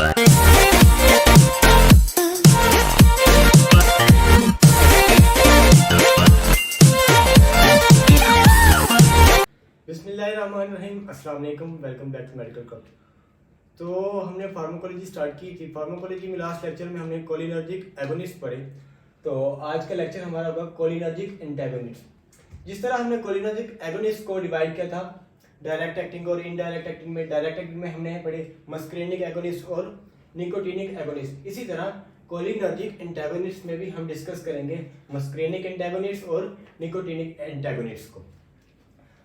बिस्मिल्लाहिर्रहमानिर्रहीम, अस्सलाम वालेकुम, welcome back to medical club. तो हमने फार्माकोलॉजी स्टार्ट की थी। फार्माकोलॉजी में लास्ट लेक्चर में हमने कोलिनर्जिक एगोनिस्ट पढ़े। तो आज का लेक्चर हमारा होगा कोलिनर्जिक एंटागोनिस्ट। जिस तरह हमने कोलिनर्जिक एगोनिस्ट को डिवाइड किया था डायरेक्ट एक्टिंग और इनडायरेक्ट एक्टिंग में, डायरेक्ट एक्टिंग में हमने पढ़े मस्करेनिक एगोनिस्ट और निकोटिनिक एगोनिस्ट। इसी तरह कोलिनर्जिक एंटागोनिस्ट में भी हम डिस्कस करेंगे मस्करेनिक एंटागोनिस्ट और निकोटिनिक एंटागोनिस्ट को।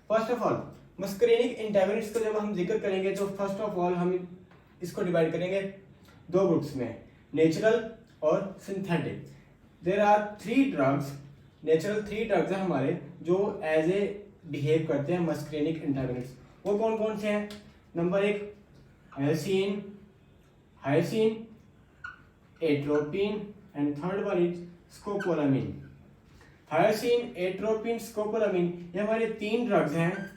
First of all muscarinic antagonist को जब हम जिक्र करेंगे तो फर्स्ट ऑफ ऑल हम इसको डिवाइड करेंगे दो ग्रुप्स में, नेचुरल और synthetic. There are three drugs, natural three drugs हैं हमारे जो एज ए बिहेव करते हैं मस्करेनिक एंटागोनिस्ट। वो कौन कौन से हैं? नंबर एक hyoscine, atropine and third one is scopolamine. Hyoscine, atropine, scopolamine ये हमारे तीन ड्रग्स हैं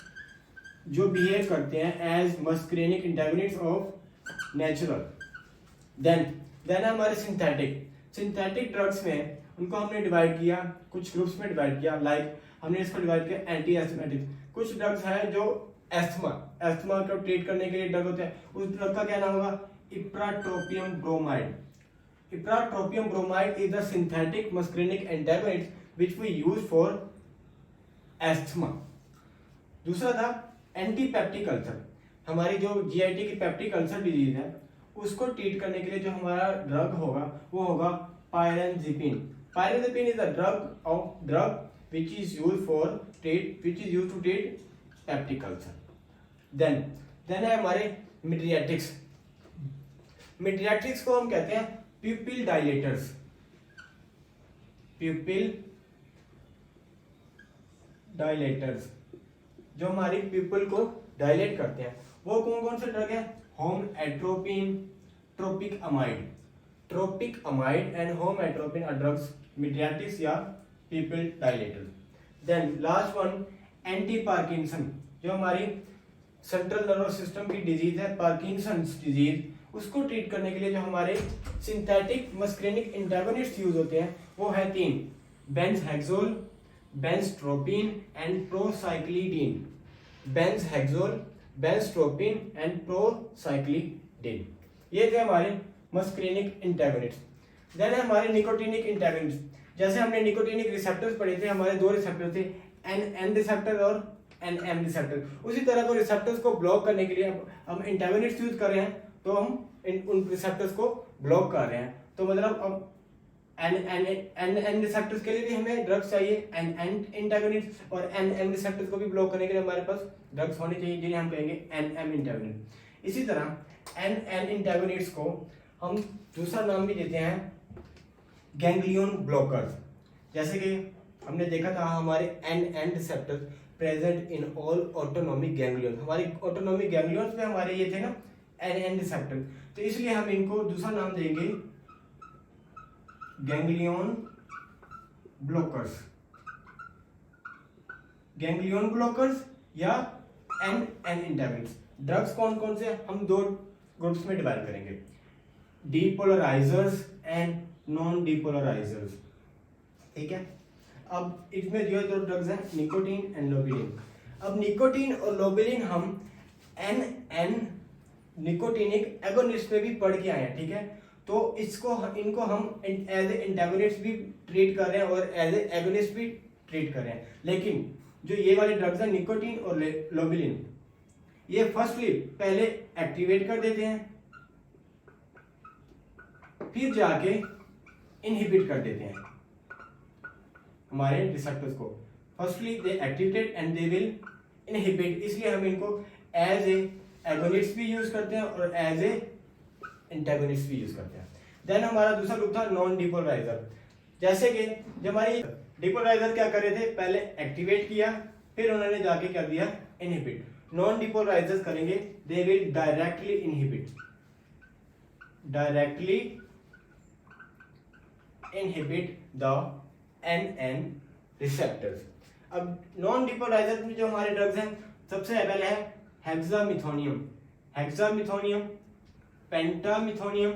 जो बिहेव करते हैं as muscarinic antagonist of natural. Then हमारे सिंथेटिक ड्रग्स में उनको हमने डिवाइड किया, कुछ ग्रुप्स में डिवाइड किया। लाइक हमने इसको डिवाइड किया एंटी एस्थमेटिक। कुछ ड्रग्स हैं जो एस्थमा को ट्रीट करने के लिए ड्रग होते हैं। उस ड्रग का क्या नाम होगा? Ipratropium bromide. Ipratropium bromide is the synthetic muscarinic antagonist which we use for asthma। दूसरा था एंटीपेप्टिक अल्सर। हमारी जो जीआईटी की पेप्टिक अल्सर डिजीज है उसको ट्रीट करने के लिए जो हमारा ड्रग होगा वो होगा pirenzepine. Pirenzepine is a drug which is used to treat peptic ulcer. Then है हमारे मिड्रियाटिक्स। मिड्रियाटिक्स को हम कहते हैं प्यूपिल डायलेटर्स। डायलेटर्स जो हमारी पीपल को डायलेट करते हैं। वो कौन कौन से ड्रग है? Homatropine, tropicamide and homatropine are drugs mydriatics या pupil dilators. Then last one anti Parkinson, जो हमारी सेंट्रल नर्वस सिस्टम की डिजीज है पार्किंसंस डिजीज, उसको ट्रीट करने के लिए जो हमारे सिंथेटिक मस्करेनिक एंटागोनिस्ट यूज होते हैं वो है तीन, बेंजहेक्सोल, बेंजट्रोपिन एंड प्रोसाइक्लिडिन। बेंजहेक्सोल, बेंजट्रोपिन एंड प्रोसाइक्लिडिन, ये थे हमारे मस्करेनिक एंटागोनिस्ट। देन है हमारे निकोटिनिक एंटागोनिस्ट। जैसे हमने निकोटिनिक रिसेप्टर्स पढ़े थे, हमारे दो रिसेप्टर थे, एन रिसेप्टर और एम रिसेप्टर। उसी तरह को रिसेप्टर्स को ब्लॉक करने के लिए हम एंटागोनिस्ट यूज कर रहे हैं, तो हम उन रिसेप्टर्स को ब्लॉक कर रहे हैं। तो मतलब अब एन रिसेप्टर्स के लिए भी हमें ड्रग्स चाहिए, एन एंटागोनिस्ट, और एम रिसेप्टर्स को भी ब्लॉक करने के लिए हमारे पास ड्रग्स होने चाहिए जिन्हें हम कहेंगे एम एंटागोनिस्ट। इसी तरह एन एंटागोनिस्ट को हम दूसरा नाम भी देते हैं गैंग्लियन ब्लॉकर्स। जैसे कि हमने देखा था हमारे N receptors present in all autonomic ganglion. हमारी ऑटोनोमिक गैंग्लियंस में हमारे ये थे ना एन रिसेप्टर, तो इसलिए हम इनको दूसरा नाम देंगे गैंग्लियन ब्लॉकर्स या एन एंटागोनिस्ट। ड्रग्स कौन कौन से हम दो ग्रुप्स में डिवाइड करेंगे, डीपोलराइजर्स एंड नॉन डीपोलराइजर्स। ठीक है, अब इसमें जो दो ड्रग्स हैं निकोटीन एंड लोबिलिन। अब निकोटीन और लोबिलिन हम एन निकोटिनिक एगोनिस्ट में भी पढ़ के आए हैं। ठीक है, तो इनको हम एज ए एंटागोनिस्ट भी ट्रीट कर रहे हैं और एज ए एगोनिस्ट भी ट्रीट कर रहे हैं। लेकिन जो ये वाले ड्रग्स हैं निकोटीन और लोबिलिन, ये फर्स्टली पहले एक्टिवेट कर देते हैं, फिर जाके इनहिबिट कर देते हैं हमारे रिसेप्टर्स को। Firstly they activated and they will inhibit, इसलिए हम इनको एज ए एगोनिस्ट भी यूज करते हैं और एज ए एंटागोनिस्ट भी यूज करते हैं। देन हमारा दूसरा ग्रुप था नॉन डिपोलराइजर। जैसे कि जब हमारी डिपोलराइजर क्या कर रहे थे, पहले एक्टिवेट किया फिर उन्होंने जाके क्या दिया, इनहिबिट। नॉन डिपोलराइजर्स करेंगे they will directly inhibit the N receptors. अब नॉन डिपोलराइजर में जो हमारे ड्रग्स हैं सबसे पहले है hexamethonium. Pentamethonium,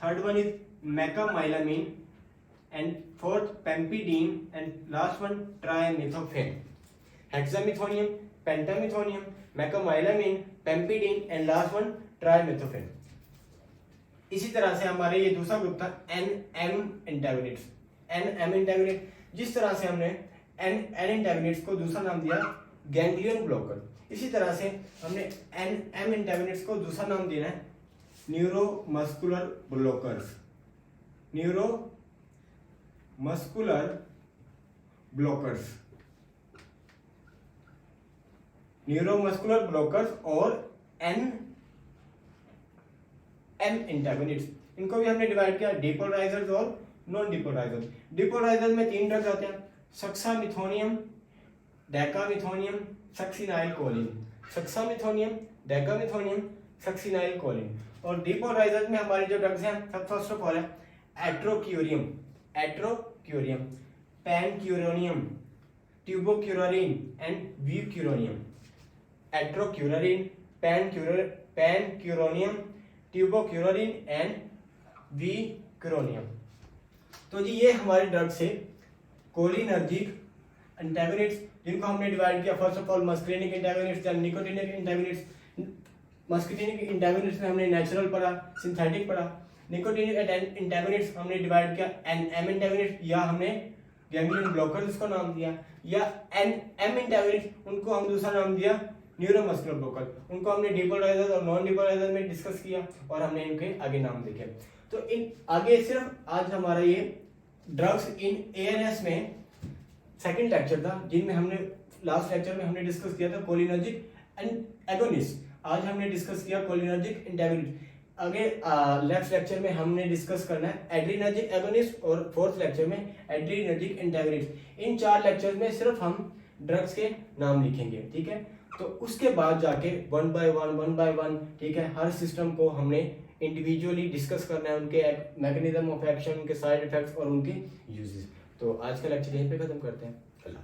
third one is mecamylamine, and fourth pempidine, and last one trimethaphan. Hexamethonium, pentamethonium, mecamylamine, pempidine, and last one trimethaphan. इसी तरह से हमारे ये दूसरा ग्रुप था एन-एम एंटागोनिस्ट। एन-एम एंटागोनिस्ट, जिस तरह से हमने एन एंटागोनिस्ट को दूसरा नाम दिया गैंग्लियन ब्लॉकर, इसी तरह से हमने एन-एम एंटागोनिस्ट को दूसरा नाम देना है neuromuscular blockers. Neuromuscular blockers, neuromuscular blockers और एन एम एंटागोनिस्ट। इनको भी हमने डिवाइड किया डिपोलराइजर्स और नॉन डिपोलराइजर्स। डिपोलराइजर्स में 3 ड्रग्स आते हैं, suxamethonium, decamethonium, succinyl choline. Suxamethonium, decamethonium, succinyl choline. और डिपोलराइजर्स में हमारे जो ड्रग्स हैं, फर्स्ट ऑफ ऑल है एट्रोक्यूरियम, पैनक्यूरोनियम, ट्यूबोक्यूरारिन एंड व्यूक्यूरोनियम। एट्रोक्यूरारिन, पैनक्यूरोनियम, ट्यूबोक्यूरारिन एंड व्यूक्यूरोनियम। तो जी ये हमारे ड्रग्स है कोलिनर्जिक एंटागोनिस्ट, जिनको हमने डिवाइड किया first of all muscarinic antagonist, then nicotinic antagonist. Muscarinic antagonist में हमने नेचुरल पढ़ा, सिंथेटिक पढ़ा। निकोटिनिक एंटागोनिस्ट हमने डिवाइड किया एन-एम एंटागोनिस्ट, या हमने गैंग्लियन ब्लॉकर उसको नाम दिया, या एन-एम एंटागोनिस्ट उनको हम दूसरा नाम दिया न्यूरोमस्कुलर ब्लॉकर। उनको हमने डिपोलराइजर और नॉन डिपोलराइजर में डिस्कस किया और हमने इनके आगे नाम देखे। तो इन आगे सिर्फ आज हमारा ये ड्रग्स इन एएनएस में सेकंड लेक्चर था, जिनमें हमने लास्ट लेक्चर में हमने डिस्कस किया था कोलिनर्जिक एगोनिस्ट। आज हमने डिस्कस किया कोलिनर्जिक एंटागोनिस्ट। आगे नेक्स्ट लेक्चर में हमने डिस्कस करना है एड्रीनर्जिक एगोनिस्ट और फोर्थ लेक्चर में एड्रीनर्जिक एंटागोनिस्ट। इन 4 लेक्चर में सिर्फ हम ड्रग्स के नाम लिखेंगे, ठीक है। तो उसके बाद जाके वन बाय वन, ठीक है, हर सिस्टम को हमने इंडिविजुअली डिस्कस करना है, उनके मैकेनिज्म ऑफ एक्शन, उनके साइड इफेक्ट्स और उनके यूजेस। तो आज का लेक्चर यहीं पे खत्म करते हैं। अल्लाह।